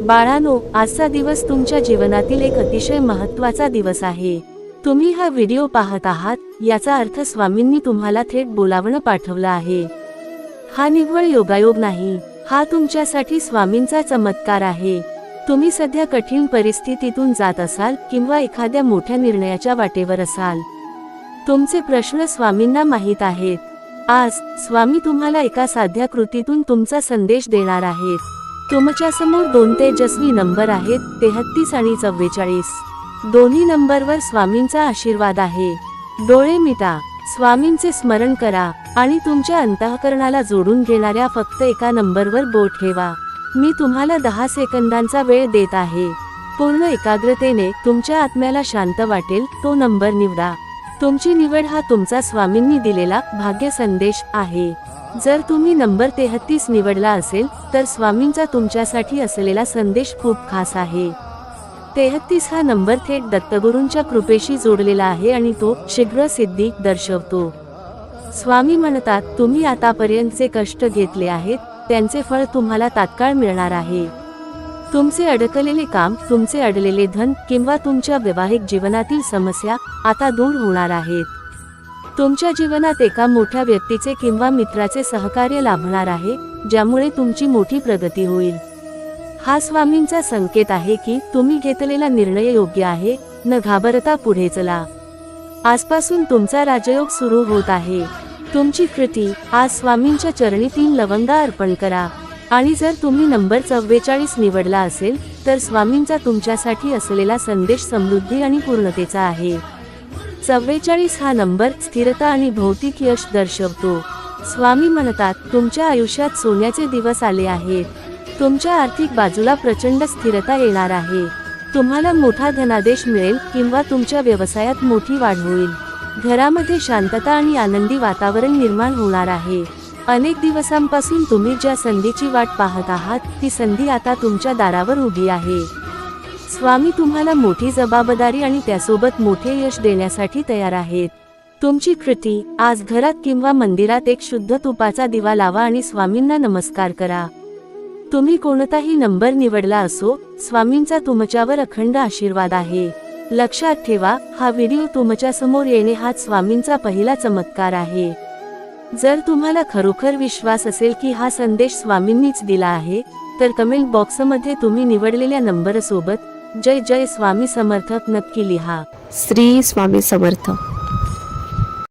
बाळांनो, आजचा दिवस तुमच्या जीवनातील एक अतिशय महत्त्वाचा दिवस आहे। तुम्ही हा व्हिडिओ पाहत आहात याचा अर्थ स्वामींनी तुम्हाला थेट बोलावणं पाठवलं आहे। हा निव्वळ योगायोग नाही, हा तुमच्यासाठी स्वामींचा चमत्कार आहे। तुम्ही सध्या कठीण परिस्थितीतून जात असाल किंवा एखाद्या मोठ्या निर्णयाच्या वाटेवर असाल। तुमचे प्रश्न स्वामींना माहीत आहेत। आज स्वामी तुम्हाला एका साध्या कृतीतून तुमचा संदेश देणार आहेत। तुमच्या समोर दोन तेजस्वी नंबर आहेत, 33 आणि 44। दोन्ही नंबरवर स्वामींचा आशीर्वाद आहे। डोळे मिटा, स्वामींचे स्मरण करा आणि तुमच्या अंतःकरणाला जोडून घेणाऱ्या फक्त एका नंबरवर बोट ठेवा। मी तुम्हाला 10 सेकंदांचा वेळ देत आहे। पूर्ण एकाग्रतेने तुमच्या आत्म्याला शांत वाटेल तो नंबर निवडा। तुमची निवड हा तुमचा स्वामींनी दिलेला भाग्य संदेश आहे। जर तुम्ही नंबर 33 निवडला असेल तर स्वामींचा तुमच्यासाठी असलेला संदेश खूप खास आहे। 33 हा नंबर थेट दत्तगुरूंच्या कृपेशी जोडलेला आहे आणि तो शीघ्र सिद्धी दर्शवतो। स्वामी म्हणतात, तुम्ही आतापर्यंतचे कष्ट घेतले आहेत त्यांचे फळ तुम्हाला तात्काळ मिळणार आहे। तुमचे अडकलेले काम, तुमचे अडलेले धन किंवा तुमच्या वैवाहिक जीवनातील समस्या आता दूर होणार आहेत। तुमच्या जीवनात एका मोठ्या व्यक्तीचे किंवा मित्राचे सहकार्य लाभणार आहे, ज्यामुळे तुमची मोठी प्रगती होईल। हा स्वामींचा संकेत आहे की तुम्ही घेतलेला निर्णय योग्य आहे, न घाबरता पुढे चला। आजपासून तुमचा राजयोग सुरू होत आहे। तुमची कृती, आज स्वामींच्या चरणी 3 लवंगा अर्पण करा। आणि जर तुम्ही नंबर 44 निवडला असेल तर स्वामींचा तुमच्यासाठी असलेला संदेश समृद्धी आणि पूर्णतेचा आहे। 44 हा नंबर स्थिरता आणि भौतिक यश दर्शवतो। स्वामी म्हणतात, तुमच्या आयुष्यात सोन्याचे दिवस आले आहेत। तुमच्या आर्थिक बाजूला प्रचंड स्थिरता येणार आहे। तुम्हाला मोठा धनादेश मिळेल किंवा तुमच्या व्यवसायात मोठी वाढ होईल। घरामध्ये शांतता आणि आनंदी वातावरण निर्माण होणार आहे। अनेक दिवसांपासून तुम्ही ज्या संधीची वाट पाहत आहात ती संधी आता तुमच्या दारावर उभी आहे। स्वामी तुम्हाला मोठी जबाबदारी आणि त्यासोबत मोठे यश देण्यासाठी तयार आहेत। तुमची कृती, आज घरात किंवा मंदिरात एक शुद्ध तुपाचा दिवा लावा आणि स्वामींना नमस्कार करा। तुम्ही कोणताही नंबर निवडला असो, स्वामींचा तुमच्यावर अखंड आशीर्वाद आहे। लक्षात ठेवा, हा व्हिडिओ तुमच्या समोर येणे हाच स्वामींचा पहिला चमत्कार आहे। जर तुम्हाला खरोखर विश्वास असेल की हा संदेश स्वामींनीच दिला आहे तर कमेंट बॉक्समध्ये तुम्ही निवडलेल्या नंबरसोबत जय जय स्वामी समर्थ नक्की लिहा। श्री स्वामी समर्थ।